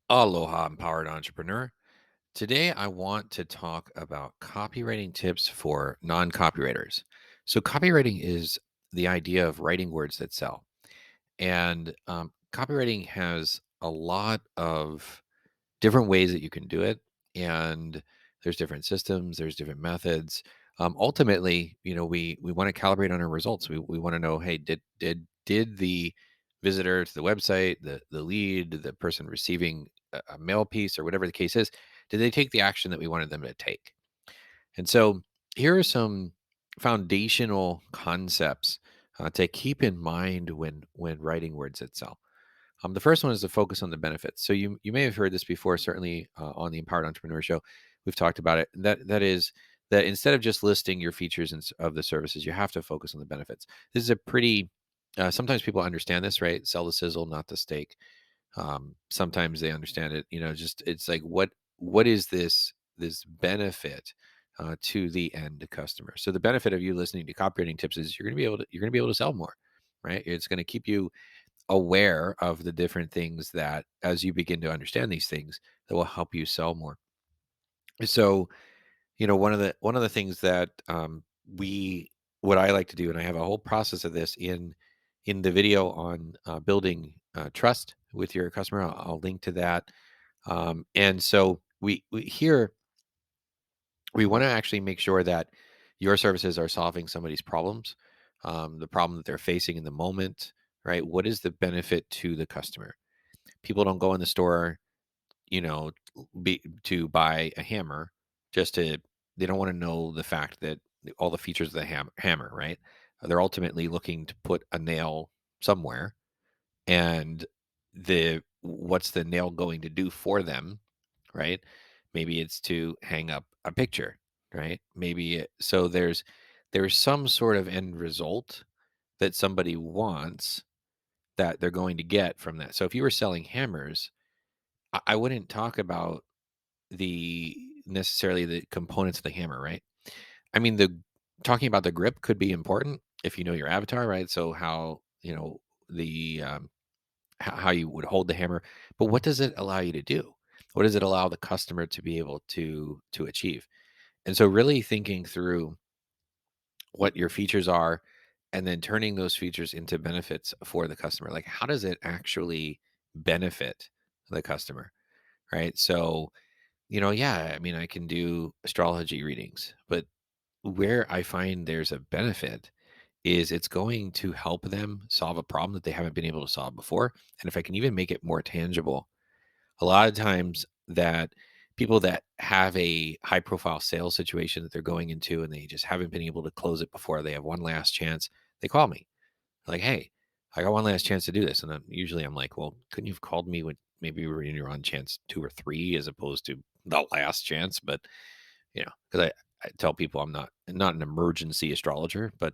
Aloha, empowered entrepreneur. Today, I want to talk about copywriting tips for non copywriters. So, copywriting is the idea of writing words that sell. And copywriting has a lot of different ways that you can do it. And there's different systems, there's different methods. Ultimately, we want to calibrate on our results. We want to know, hey, did the visitor to the website, the lead, the person receiving a mail piece or whatever the case is, did they take the action that we wanted them to take? And so here are some foundational concepts to keep in mind when writing words that sell. The first one is to focus on the benefits. So you may have heard this before, certainly on the Empowered Entrepreneur Show, we've talked about it. That is that instead of just listing your features of the services, you have to focus on the benefits. This is a pretty sometimes people understand this, right? Sell the sizzle, not the steak. Sometimes they understand it. Just it's like what is this benefit to the end customer? So the benefit of you listening to copywriting tips is you're going to be able to sell more, right? It's going to keep you aware of the different things that as you begin to understand these things that will help you sell more. So, one of the things that we what I like to do, and I have a whole process of this in the video on building trust with your customer. I'll link to that. And so we here we want to actually make sure that your services are solving somebody's problems, the problem that they're facing in the moment, right? What is the benefit to the customer? People don't go in the store, to buy a hammer just to they don't want to know the fact that all the features of the hammer, right? They're ultimately looking to put a nail somewhere, and the what's the nail going to do for them, right? Maybe it's to hang up a picture, right? So there's some sort of end result that somebody wants that they're going to get from that. So if you were selling hammers, I wouldn't talk about the necessarily the components of the hammer, right? I mean, the talking about the grip could be important if you know your avatar, right? So how the how you would hold the hammer, but what does it allow you to do? What does it allow the customer to be able to achieve? And so, really thinking through what your features are, and then turning those features into benefits for the customer. Like, how does it actually benefit the customer, right? So, yeah, I mean, I can do astrology readings, but where I find there's a benefit is it's going to help them solve a problem that they haven't been able to solve before. And if I can even make it more tangible, a lot of times that people that have a high profile sales situation that they're going into and they just haven't been able to close it before, they have one last chance, they call me like, hey, I got one last chance to do this. And I'm like, well, couldn't you have called me when maybe we were in your on chance two or three as opposed to the last chance? But because I tell people I'm not an emergency astrologer, but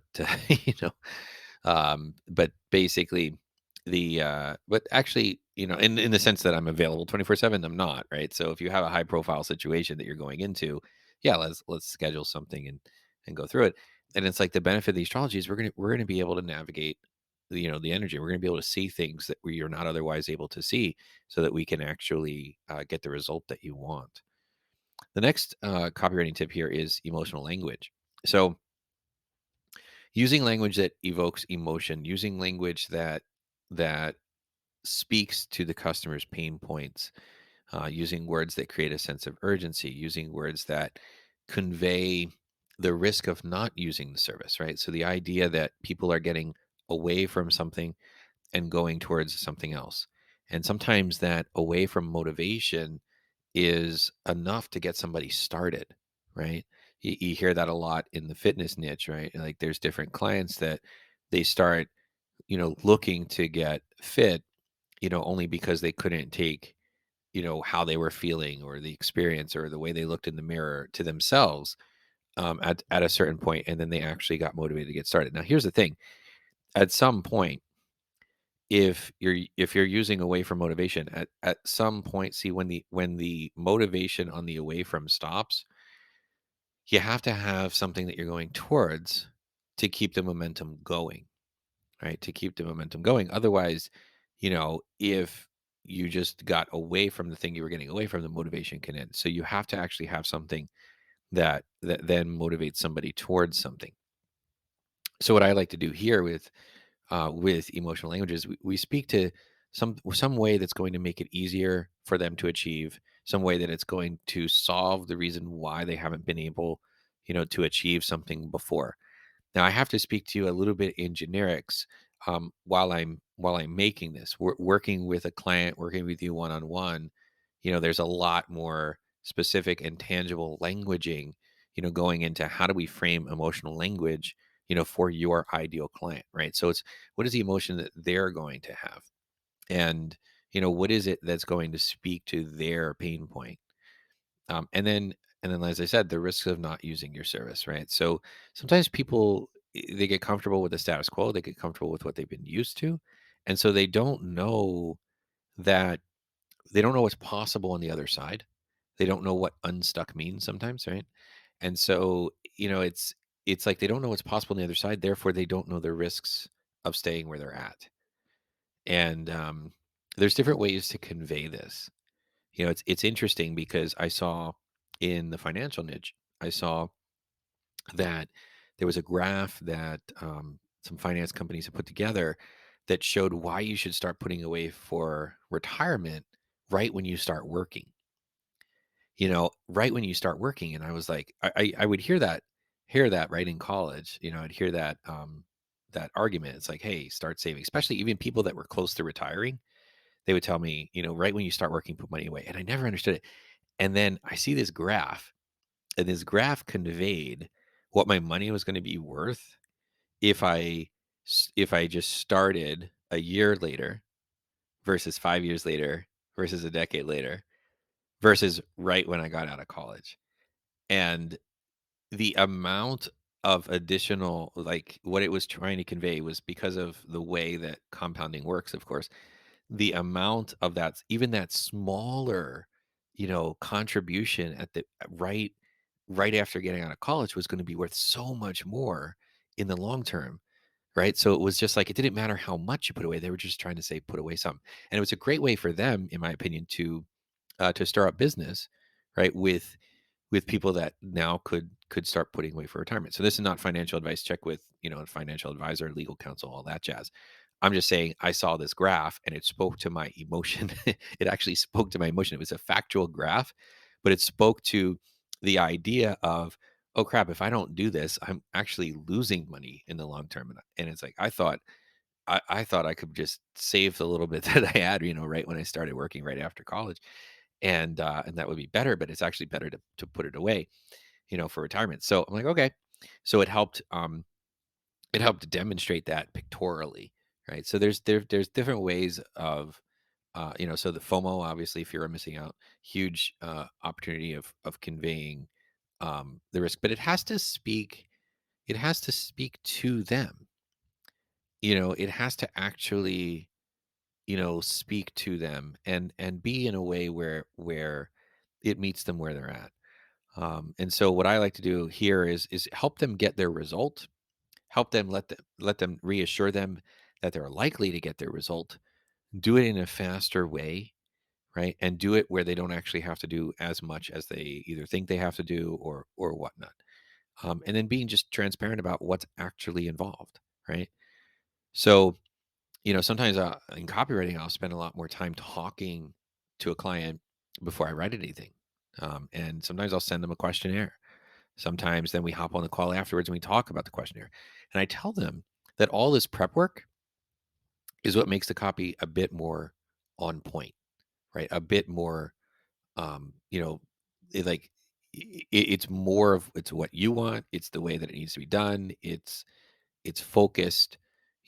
but basically but actually, in the sense that I'm available 24/7, I'm not, right? So if you have a high profile situation that you're going into, yeah, let's schedule something and go through it. And it's like the benefit of the astrology is we're gonna be able to navigate the energy. We're gonna be able to see things that we are not otherwise able to see, so that we can actually get the result that you want. The next copywriting tip here is emotional language. So using language that evokes emotion, using language that speaks to the customer's pain points, using words that create a sense of urgency, using words that convey the risk of not using the service, right? So the idea that people are getting away from something and going towards something else. And sometimes that away from motivation is enough to get somebody started, right? You hear that a lot in the fitness niche, right? Like there's different clients that they start, looking to get fit, only because they couldn't take, how they were feeling or the experience or the way they looked in the mirror to themselves at a certain point, and then they actually got motivated to get started. Now, here's the thing: at some point, if you're using away from motivation, at some point, see when the motivation on the away from stops, you have to have something that you're going towards to keep the momentum going, right? To keep the momentum going. Otherwise, if you just got away from the thing you were getting away from, the motivation can end. So you have to actually have something that then motivates somebody towards something. So what I like to do here with emotional languages, we speak to some way that's going to make it easier for them to achieve, some way that it's going to solve the reason why they haven't been able, to achieve something before. Now I have to speak to you a little bit in generics, while I'm making this. Working with a client, working with you one on one. There's a lot more specific and tangible languaging, going into how do we frame emotional language, for your ideal client, right? So it's what is the emotion that they're going to have, and what is it that's going to speak to their pain point, and then as I said, the risks of not using your service, right? So sometimes people, they get comfortable with the status quo, they get comfortable with what they've been used to, and so that they don't know what's possible on the other side. They don't know what unstuck means sometimes, right? And so, it's like they don't know what's possible on the other side, therefore they don't know the risks of staying where they're at. And there's different ways to convey this. It's interesting because I saw in the financial niche, I saw that there was a graph that some finance companies have put together that showed why you should start putting away for retirement right when you start working. Right when you start working, and I was like, I would hear that right in college. I'd hear that argument. It's like, hey, start saving, especially even people that were close to retiring. They would tell me, right when you start working, put money away, and I never understood it. And then I see this graph, and this graph conveyed what my money was going to be worth if I just started a year later versus 5 years later versus a decade later versus right when I got out of college. And the amount of additional, like, what it was trying to convey was because of the way that compounding works, of course, the amount of that, even that smaller, contribution at the right after getting out of college was going to be worth so much more in the long term. Right. So it was just like it didn't matter how much you put away. They were just trying to say put away something. And it was a great way for them, in my opinion, to start up business, right? With people that now could start putting away for retirement. So this is not financial advice. Check with, a financial advisor, legal counsel, all that jazz. I'm just saying I saw this graph and it spoke to my emotion. It actually spoke to my emotion. It was a factual graph, but it spoke to the idea of, oh crap, if I don't do this, I'm actually losing money in the long term. And it's like I thought I could just save the little bit that I had, right when I started working right after college, and that would be better. But it's actually better to put it away, for retirement. So I'm like, okay. So it helped demonstrate that pictorially, right? So there's different ways of, so the FOMO, obviously, fear of missing out, huge opportunity of conveying the risk, but it has to speak to them. It has to actually, speak to them and be in a way where it meets them where they're at. And so what I like to do here is help them get their result, help them let them reassure them that they're likely to get their result, do it in a faster way, right? And do it where they don't actually have to do as much as they either think they have to do or whatnot. And then being just transparent about what's actually involved, right? So, sometimes in copywriting, I'll spend a lot more time talking to a client before I write anything. And sometimes I'll send them a questionnaire. Sometimes then we hop on the call afterwards and we talk about the questionnaire. And I tell them that all this prep work is what makes the copy a bit more on point, right? A bit more, um, you know, it like it's more of it's what you want. It's the way that it needs to be done. It's focused,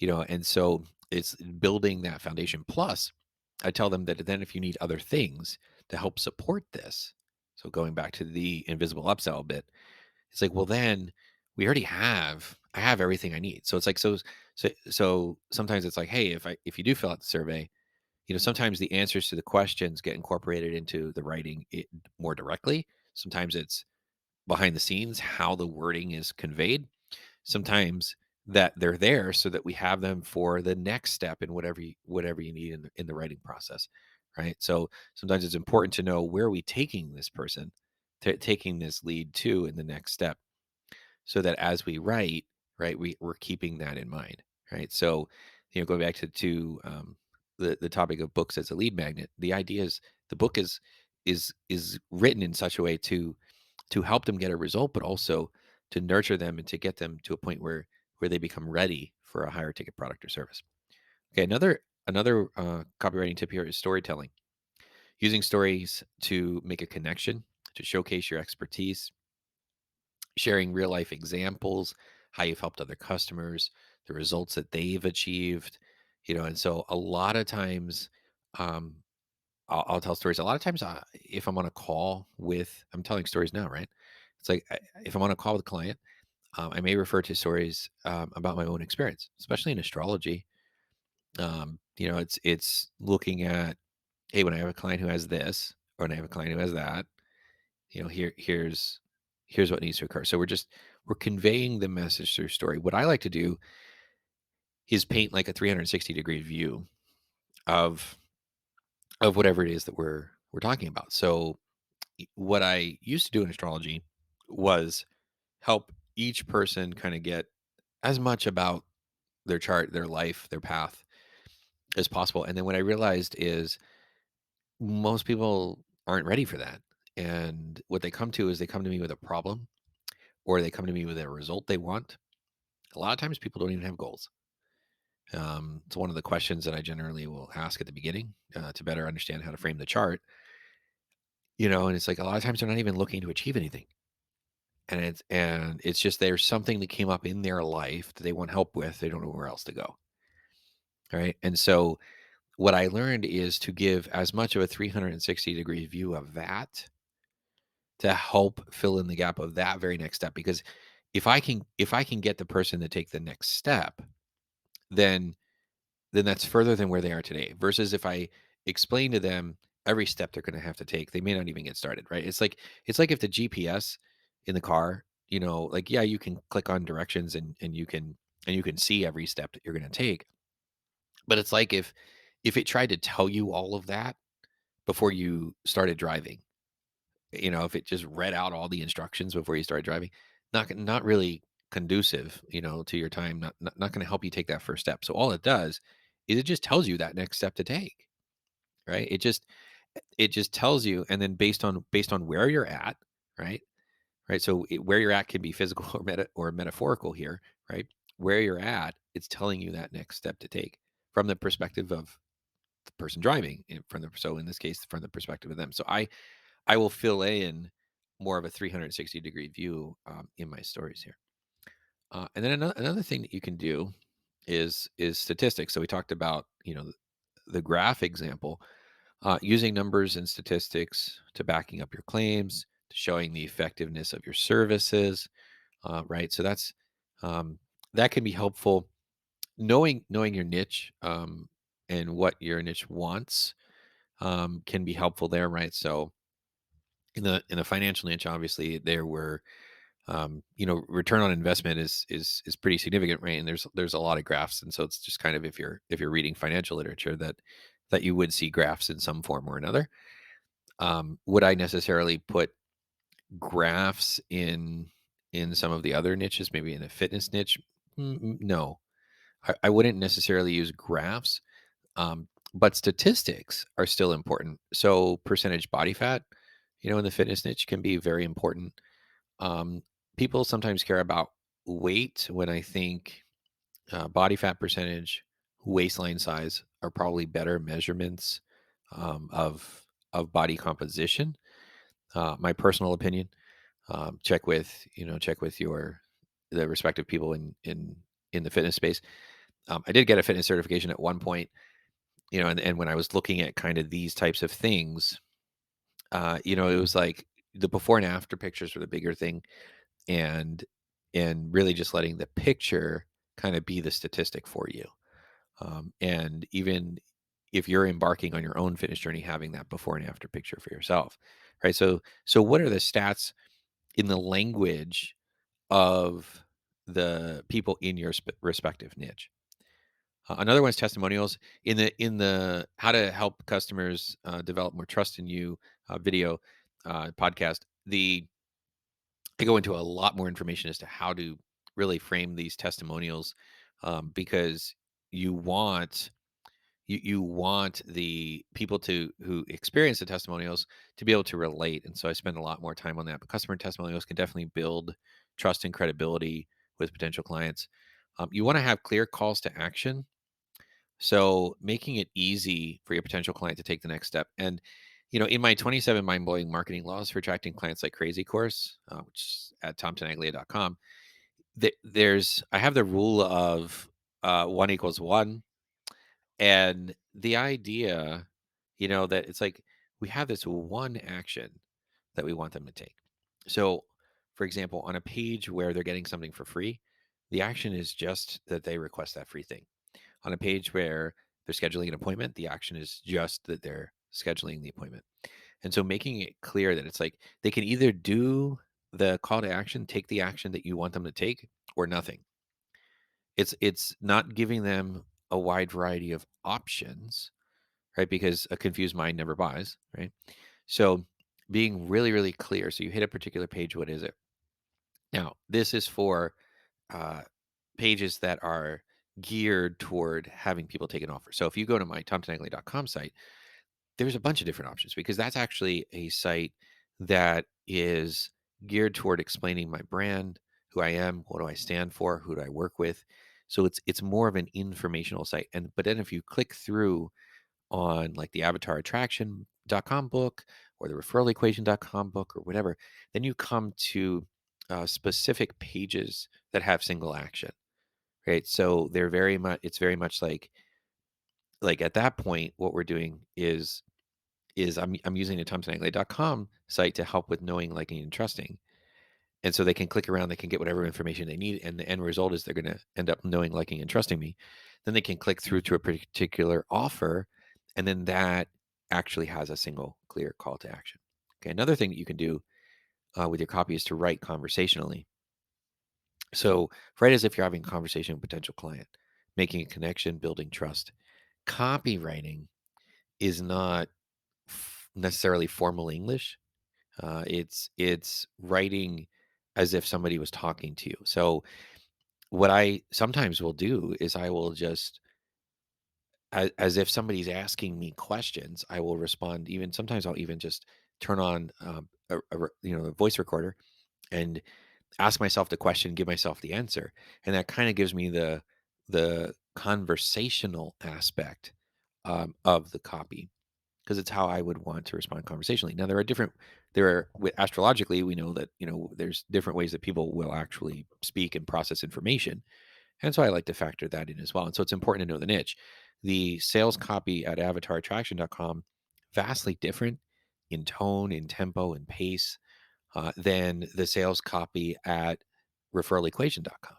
and so it's building that foundation. Plus, I tell them that then if you need other things to help support this, so going back to the invisible upsell bit, it's like, well, then I have everything I need. So it's like, so sometimes it's like, hey, if you do fill out the survey, sometimes the answers to the questions get incorporated into the writing more directly. Sometimes it's behind the scenes, how the wording is conveyed. Sometimes that they're there so that we have them for the next step in whatever you need in the writing process, right? So sometimes it's important to know where are we taking this person, taking this lead to in the next step, so that as we write, right, we're keeping that in mind, right? So, going back to the topic of books as a lead magnet, the idea is the book is written in such a way to help them get a result, but also to nurture them and to get them to a point where they become ready for a higher ticket product or service. Okay, another copywriting tip here is storytelling. Using stories to make a connection, to showcase your expertise, sharing real life examples, how you've helped other customers, the results that they've achieved, and so a lot of times, um, I'll tell stories. A lot of times, if I'm on a call I'm telling stories now, right? It's like if I'm on a call with a client, I may refer to stories about my own experience, especially in astrology. It's looking at, hey, when I have a client who has this, or when I have a client who has that, here's what needs to occur. So we're conveying the message through story. What I like to do is paint like a 360-degree view of whatever it is that we're talking about. So what I used to do in astrology was help each person kind of get as much about their chart, their life, their path as possible. And then what I realized is most people aren't ready for that. And what they come to is they come to me with a problem, or they come to me with a result they want. A lot of times people don't even have goals. It's one of the questions that I generally will ask at the beginning to better understand how to frame the chart. And it's like a lot of times they're not even looking to achieve anything. And it's just there's something that came up in their life that they want help with. They don't know where else to go. Right. And so what I learned is to give as much of a 360-degree view of that to help fill in the gap of that very next step. Because if I can get the person to take the next step, then that's further than where they are today. Versus if I explain to them every step they're going to have to take, they may not even get started. Right? It's like if the GPS in the car, like, yeah, you can click on directions and you can see every step that you're going to take. But it's like if it tried to tell you all of that before you started driving, if it just read out all the instructions before you start driving, not really conducive, to your time, not going to help you take that first step. So all it does is it just tells you that next step to take, right? It just tells you, and then based on where you're at, right? Right. So where you're at can be physical or metaphorical here, right? Where you're at, it's telling you that next step to take from the perspective of the person driving, so in this case, from the perspective of them. So I will fill in more of a 360-degree view in my stories here. And then another thing that you can do is statistics. So we talked about the graph example, using numbers and statistics to backing up your claims, to showing the effectiveness of your services, right? So that can be helpful. Knowing your niche, and what your niche wants, can be helpful there, right? So in the financial niche, obviously there were, return on investment is pretty significant, right? And there's a lot of graphs, and so it's just kind of, if you're reading financial literature, that you would see graphs in some form or another. Would I necessarily put graphs in some of the other niches, maybe in a fitness niche? No, I wouldn't necessarily use graphs, but statistics are still important. So percentage body fat, in the fitness niche can be very important. Um, People sometimes care about weight, when I think body fat percentage, waistline size are probably better measurements of body composition. My personal opinion. Check with the respective people in the fitness space. I did get a fitness certification at one point, and when I was looking at kind of these types of things, it was like the before and after pictures were the bigger thing, and really just letting the picture kind of be the statistic for you. And even if you're embarking on your own fitness journey, having that before and after picture for yourself, right? So what are the stats in the language of the people in your respective niche? Another one is testimonials. In the how to help customers develop more trust in you video podcast. I go into a lot more information as to how to really frame these testimonials, because you want you want the people to who experience the testimonials to be able to relate. And so I spend a lot more time on that. But customer testimonials can definitely build trust and credibility with potential clients. You want to have clear calls to action, so making it easy for your potential client to take the next step. And in my 27 mind-blowing marketing laws for attracting clients like crazy course, which is at tomtenaglia.com, there's I have the rule of one equals one. And the idea, that it's like we have this one action that we want them to take. So, for example, on a page where they're getting something for free, the action is just that they request that free thing. On a page where they're scheduling an appointment, the action is just that they're scheduling the appointment. And so making it clear that it's like they can either do the call to action, take the action that you want them to take, or nothing. It's not giving them a wide variety of options, right? Because a confused mind never buys, right? So being really, really clear. So you hit a particular page, what is it? Now, this is for uh, pages that are geared toward having people take an offer. So if you go to my tomtenaglia.com site, there's a bunch of different options because that's actually a site that is geared toward explaining my brand, who I am, what do I stand for, who do I work with. So it's more of an informational site. But then if you click through on like the avatarattraction.com book or the referralequation.com book or whatever, then you come to specific pages that have single action, right? So they're very much, it's very much like at that point, what we're doing is I'm using the tomtenaglia.com site to help with knowing, liking, and trusting. And so they can click around, they can get whatever information they need. And the end result is they're going to end up knowing, liking, and trusting me. Then they can click through to a particular offer. And then that actually has a single clear call to action. Okay. Another thing that you can do with your copy is to write conversationally. So write as if you're having a conversation with a potential client, making a connection, building trust. Copywriting is not necessarily formal English. It's writing as if somebody was talking to you. So what I sometimes will do is I will just as if somebody's asking me questions, I will respond. Even sometimes I'll even just turn on a voice recorder and ask myself the question, give myself the answer, and that kind of gives me the conversational aspect of the copy, because it's how I would want to respond conversationally. Now, astrologically, we know that, there's different ways that people will actually speak and process information. And so I like to factor that in as well. And so it's important to know the niche. The sales copy at avatarattraction.com, vastly different in tone, in tempo, and pace than the sales copy at referralequation.com.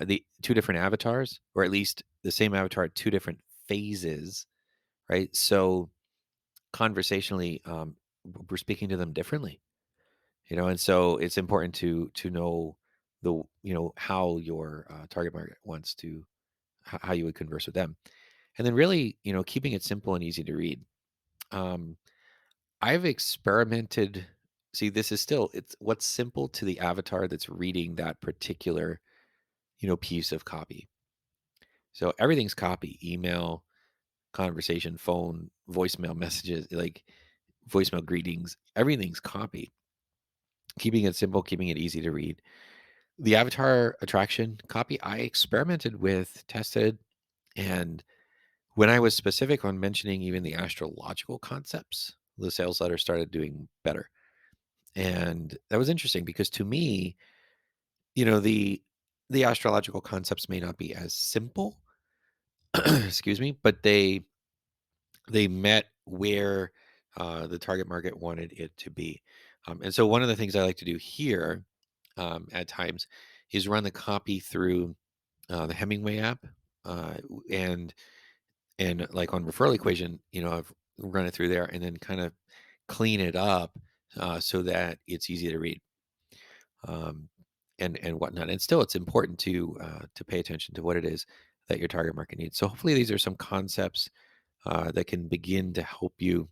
The two different avatars, or at least the same avatar at two different phases, right? So conversationally, we're speaking to them differently, and so it's important to know how your target market wants to how you would converse with them, and then really keeping it simple and easy to read. Um, I've experimented. See, this is still it's what's simple to the avatar that's reading that particular piece of copy. So everything's copy, email, conversation, phone, voicemail messages, like voicemail greetings, everything's copy. Keeping it simple, keeping it easy to read. The avatar attraction copy, I experimented with, tested, and when I was specific on mentioning even the astrological concepts, the sales letter started doing better. And that was interesting because to me, the astrological concepts may not be as simple, excuse me, but they met where the target market wanted it to be. And so one of the things I like to do here at times is run the copy through the Hemingway app, and like on Referral Equation, I've run it through there and then kind of clean it up so that it's easy to read, um, and whatnot. And still, it's important to pay attention to what it is that your target market needs. So hopefully these are some concepts that can begin to help you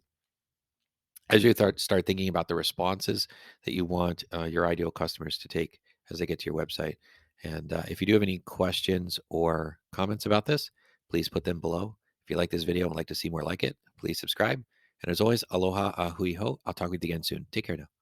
as you start thinking about the responses that you want your ideal customers to take as they get to your website. And if you do have any questions or comments about this, please put them below. If you like this video and would like to see more like it, please subscribe. And as always, aloha, hui ho. I'll talk with you again soon. Take care now.